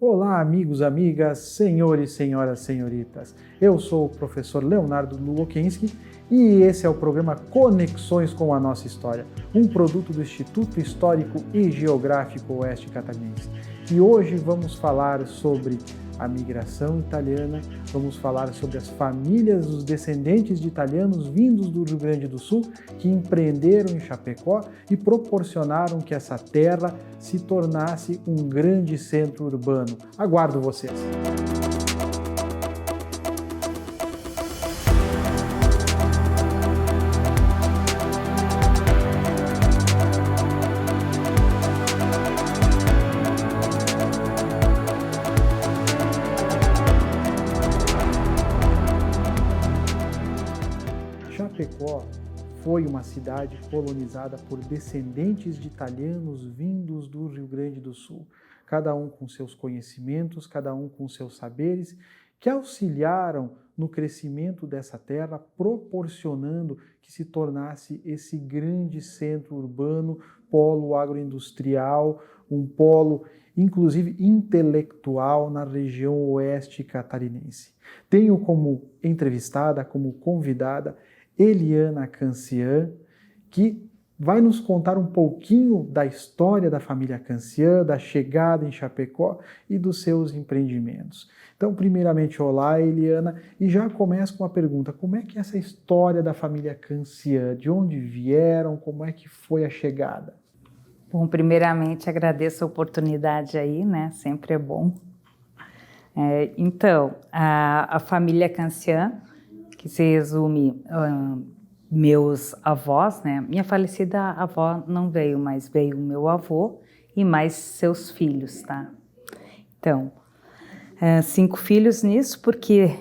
Olá, amigos, amigas, senhores, senhoras, senhoritas. Eu sou o professor Leonardo Luokenski e esse é o programa Conexões com a Nossa História, um produto do Instituto Histórico e Geográfico Oeste Catarinense. E hoje vamos falar sobre a migração italiana, vamos falar sobre as famílias dos descendentes de italianos vindos do Rio Grande do Sul que empreenderam em Chapecó e proporcionaram que essa terra se tornasse um grande centro urbano. Aguardo vocês! Chapecó foi uma cidade colonizada por descendentes de italianos vindos do Rio Grande do Sul, cada um com seus conhecimentos, cada um com seus saberes, que auxiliaram no crescimento dessa terra, proporcionando que se tornasse esse grande centro urbano, polo agroindustrial, um polo inclusive intelectual na região oeste catarinense. Tenho como entrevistada, como convidada, Eliana Cancian, que vai nos contar um pouquinho da história da família Cancian, da chegada em Chapecó e dos seus empreendimentos. Então, primeiramente, olá, Eliana, e já começo com uma pergunta: como é que é essa história da família Cancian? De onde vieram? Como é que foi a chegada? Bom, primeiramente, agradeço a oportunidade aí, né? Sempre é bom. Então, a família Cancian, que se resume meus avós, né? Minha falecida avó não veio, mas veio o meu avô e mais seus filhos, tá? Então, 5 filhos nisso, porque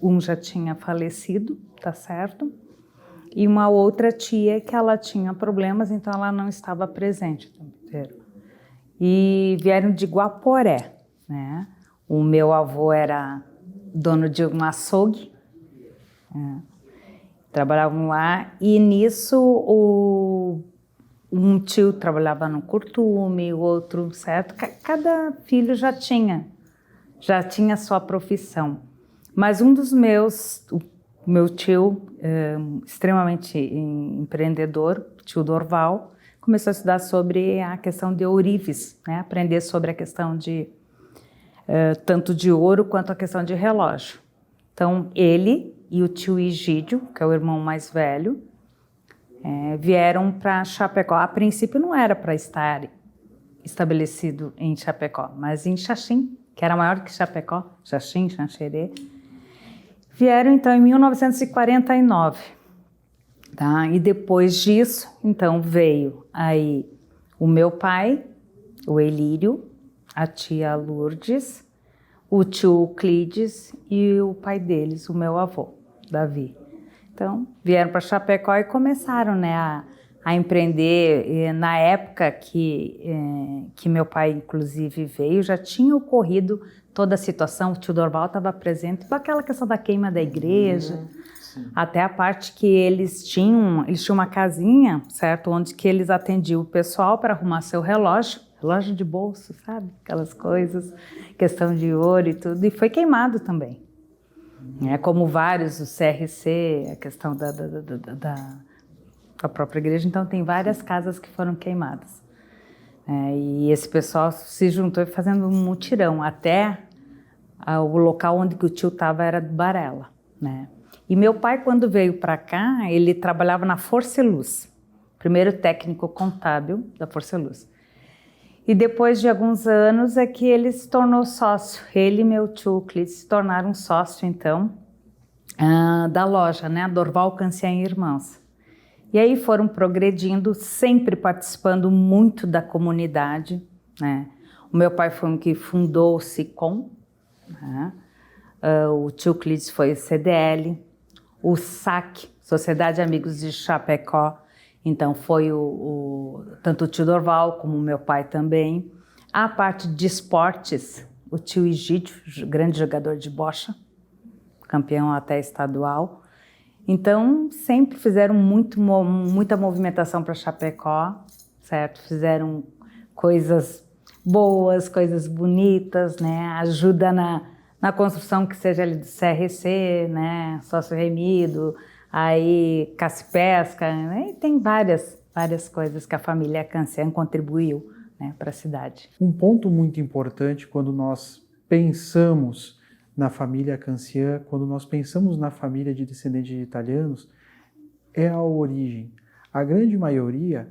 um já tinha falecido, tá certo? E uma outra tia que ela tinha problemas, então ela não estava presente. E vieram de Guaporé, né? O meu avô era dono de um açougue, trabalhavam lá, e nisso um tio trabalhava no curtume, o outro, certo? Cada filho já tinha sua profissão. Mas um dos meu tio, extremamente empreendedor, tio Dorval, começou a estudar sobre a questão de ourives, né? Aprender sobre a questão de tanto de ouro quanto a questão de relógio. Então, ele e o tio Egídio, que é o irmão mais velho, vieram para Chapecó. A princípio não era para estar estabelecido em Chapecó, mas em Xaxim, que era maior que Chapecó, Xaxim, Xanxerê. Vieram então em 1949, tá? E depois disso, então veio aí o meu pai, o Elírio, a tia Lourdes, o tio Euclides e o pai deles, o meu avô, Davi. Então, vieram para Chapecó e começaram, né, a empreender. E na época que meu pai, inclusive, veio, já tinha ocorrido toda a situação, o tio Dorval estava presente, com aquela questão da queima da igreja, até a parte que eles tinham uma casinha, certo, onde que eles atendiam o pessoal para arrumar seu relógio de bolso, sabe? Aquelas coisas, questão de ouro e tudo, e foi queimado também. Como vários, o CRC, a questão da própria igreja, então tem várias casas que foram queimadas. E esse pessoal se juntou fazendo um mutirão, até o local onde que o tio estava era do Barela, né? E meu pai, quando veio para cá, ele trabalhava na Forceluz, primeiro técnico contábil da Forceluz. E depois de alguns anos é que ele se tornou sócio. Ele e meu tio Euclides se tornaram sócio, então, da loja, né? Dorval Cancian e Irmãos. E aí foram progredindo, sempre participando muito da comunidade, né? O meu pai foi um que fundou o SICOM, né? O tio Euclides foi o CDL, o SAC, Sociedade Amigos de Chapecó, então foi tanto o tio Dorval como o meu pai também. A parte de esportes, o tio Egídio, grande jogador de bocha, campeão até estadual. Então, sempre fizeram muita movimentação para Chapecó, certo? Fizeram coisas boas, coisas bonitas, né? Ajuda na construção que seja ali do CRC, né? Sócio remido, aí caça e pesca, né? E tem várias coisas que a família Cancian contribuiu, né, para a cidade. Um ponto muito importante quando nós pensamos na família Cancian, quando nós pensamos na família de descendentes de italianos, é a origem. A grande maioria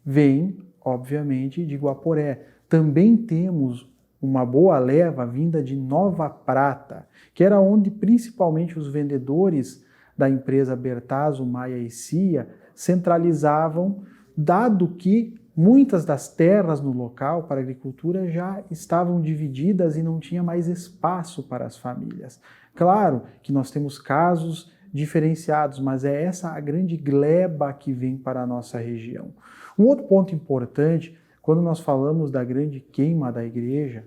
vem, obviamente, de Guaporé. Também temos uma boa leva vinda de Nova Prata, que era onde principalmente os vendedores da empresa Bertazzo, Maia e Cia centralizavam, dado que muitas das terras no local para a agricultura já estavam divididas e não tinha mais espaço para as famílias. Claro que nós temos casos diferenciados, mas é essa a grande gleba que vem para a nossa região. Um outro ponto importante, quando nós falamos da grande queima da igreja,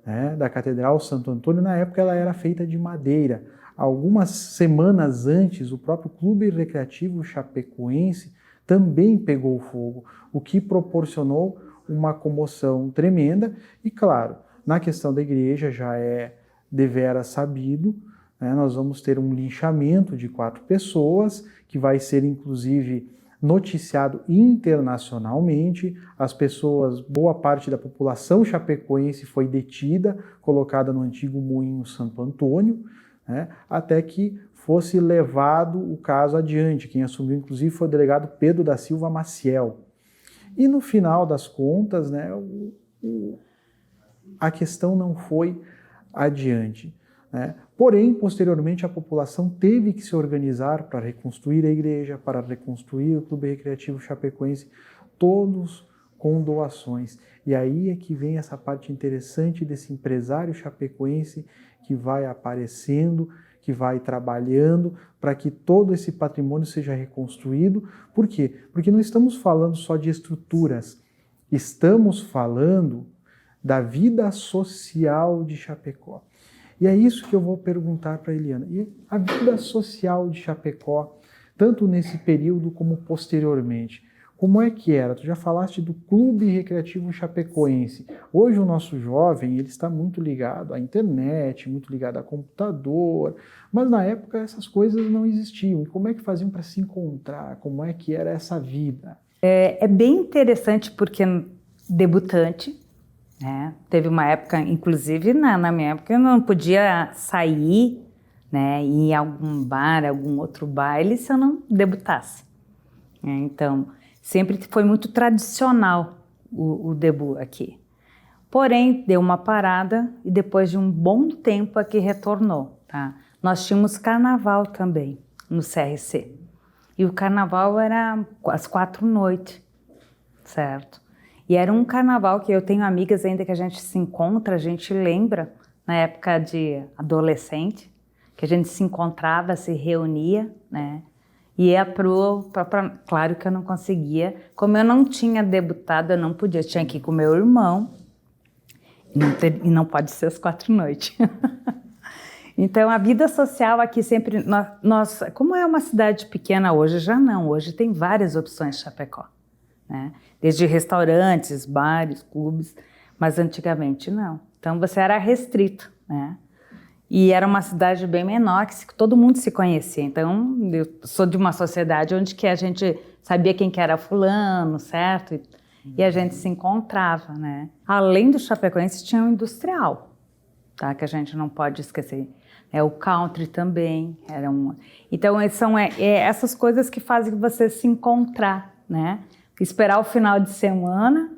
né, da Catedral Santo Antônio, na época ela era feita de madeira. Algumas semanas antes, o próprio Clube Recreativo Chapecoense também pegou fogo, o que proporcionou uma comoção tremenda. E claro, na questão da igreja já é deveras sabido, né, nós vamos ter um linchamento de 4 pessoas, que vai ser inclusive noticiado internacionalmente. As pessoas, boa parte da população chapecoense foi detida, colocada no antigo Moinho Santo Antônio, né, até que fosse levado o caso adiante. Quem assumiu, inclusive, foi o delegado Pedro da Silva Maciel. E no final das contas, né, a questão não foi adiante, né? Porém, posteriormente, a população teve que se organizar para reconstruir a igreja, para reconstruir o Clube Recreativo Chapecoense, todos com doações. E aí é que vem essa parte interessante desse empresário chapecoense que vai aparecendo, que vai trabalhando para que todo esse patrimônio seja reconstruído. Por quê? Porque não estamos falando só de estruturas, estamos falando da vida social de Chapecó. E é isso que eu vou perguntar para a Eliana. E a vida social de Chapecó, tanto nesse período como posteriormente, como é que era? Tu já falaste do Clube Recreativo Chapecoense. Hoje o nosso jovem ele está muito ligado à internet, muito ligado a computador, mas na época essas coisas não existiam. E como é que faziam para se encontrar? Como é que era essa vida? É bem interessante porque debutante, né? Teve uma época, inclusive na minha época, eu não podia sair, né, ir em algum bar, algum outro baile se eu não debutasse. Então, sempre foi muito tradicional o debut aqui. Porém, deu uma parada e depois de um bom tempo aqui retornou. Tá? Nós tínhamos carnaval também no CRC. E o carnaval era às 4 noites, certo? E era um carnaval que eu tenho amigas ainda que a gente se encontra, a gente lembra, na época de adolescente, que a gente se encontrava, se reunia, né? E ia claro que eu não conseguia, como eu não tinha debutado, eu não podia, eu tinha que ir com meu irmão, e não pode ser às 4 noites. Então, a vida social aqui sempre, nós, como é uma cidade pequena hoje, já não, hoje tem várias opções de Chapecó, né? Desde restaurantes, bares, clubes, mas antigamente não. Então, você era restrito, né? E era uma cidade bem menor, que todo mundo se conhecia. Então, eu sou de uma sociedade onde que a gente sabia quem que era fulano, certo? E a gente se encontrava, né? Além do Chapecoense, tinha o industrial, tá? Que a gente não pode esquecer. O country também. Então, são essas coisas que fazem você se encontrar, né? Esperar o final de semana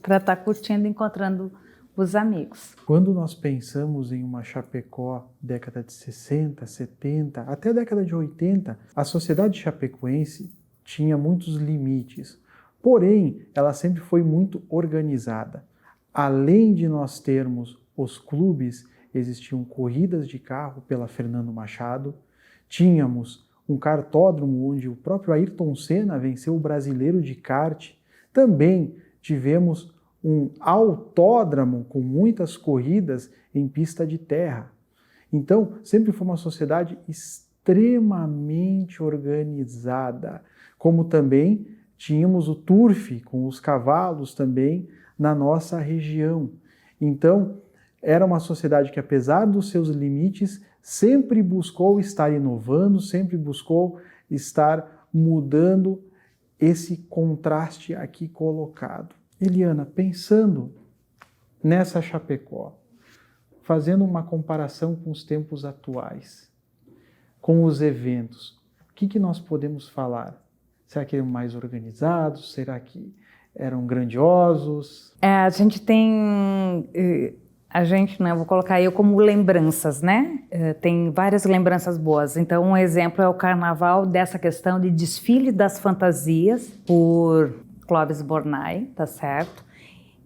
para estar curtindo e encontrando os amigos. Quando nós pensamos em uma Chapecó, década de 60, 70, até a década de 80, a sociedade chapecoense tinha muitos limites. Porém, ela sempre foi muito organizada. Além de nós termos os clubes, existiam corridas de carro pela Fernando Machado, tínhamos um kartódromo onde o próprio Ayrton Senna venceu o brasileiro de kart, também tivemos um autódromo com muitas corridas em pista de terra. Então, sempre foi uma sociedade extremamente organizada, como também tínhamos o turf com os cavalos também na nossa região. Então, era uma sociedade que, apesar dos seus limites, sempre buscou estar inovando, sempre buscou estar mudando esse contraste aqui colocado. Eliana, pensando nessa Chapecó, fazendo uma comparação com os tempos atuais, com os eventos, o que nós podemos falar? Será que eram mais organizados? Será que eram grandiosos? A gente tem... eu vou colocar eu como lembranças, né? Tem várias lembranças boas. Então, um exemplo é o carnaval dessa questão de desfile das fantasias por Clóvis Bornai, tá certo?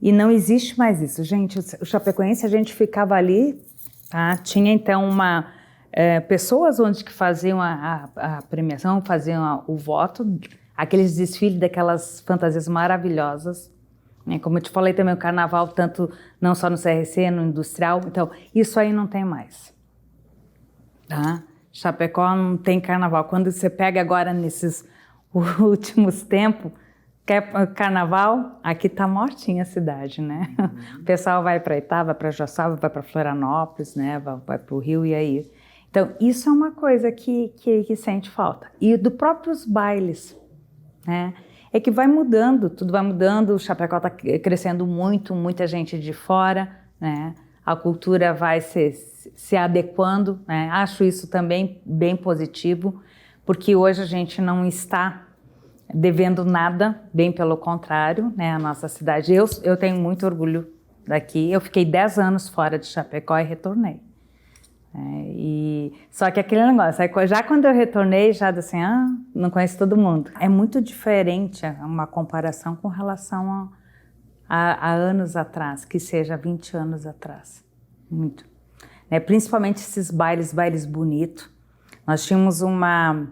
E não existe mais isso. Gente, o chapecoense, a gente ficava ali, tá? Tinha, então, pessoas onde que faziam a premiação, faziam o voto, aqueles desfiles daquelas fantasias maravilhosas. Como eu te falei também, o carnaval, tanto não só no CRC, no industrial, então isso aí não tem mais. Tá? Chapecó não tem carnaval. Quando você pega agora nesses últimos tempos, quer carnaval, aqui tá mortinha a cidade, né? O pessoal vai para Itá, vai para Joaçaba, vai para Florianópolis, né? Vai para o Rio e aí. Então, isso é uma coisa que sente falta. E do próprios bailes, né? É que vai mudando, tudo vai mudando, o Chapecó está crescendo muito, muita gente de fora, né? A cultura vai se adequando, né? Acho isso também bem positivo, porque hoje a gente não está devendo nada, bem pelo contrário, né? A nossa cidade, eu tenho muito orgulho daqui, eu fiquei 10 anos fora de Chapecó e retornei. Só que aquele negócio, já quando eu retornei, já assim, não conheço todo mundo. É muito diferente uma comparação com relação a anos atrás, que seja 20 anos atrás. Muito. Principalmente esses bailes bonitos. Nós tínhamos uma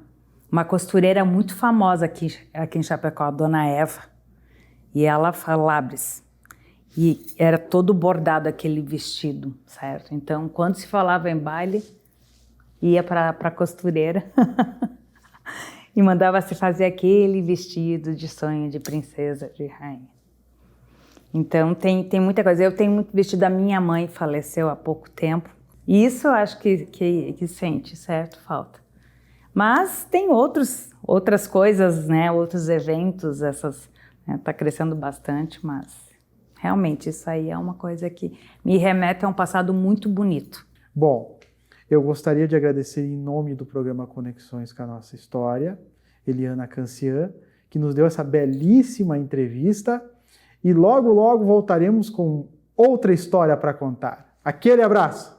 costureira muito famosa aqui em Chapecó, a Dona Eva, e ela Labres. E era todo bordado aquele vestido, certo? Então, quando se falava em baile, ia para a costureira e mandava se fazer aquele vestido de sonho de princesa, de rainha. Então, tem muita coisa. Eu tenho muito vestido da minha mãe, faleceu há pouco tempo. E isso eu acho que sente, certo? Falta. Mas tem outras coisas, né? Outros eventos, tá crescendo bastante, mas... Realmente, isso aí é uma coisa que me remete a um passado muito bonito. Bom, eu gostaria de agradecer em nome do programa Conexões com a Nossa História, Eliana Cancian, que nos deu essa belíssima entrevista e logo, logo voltaremos com outra história para contar. Aquele abraço!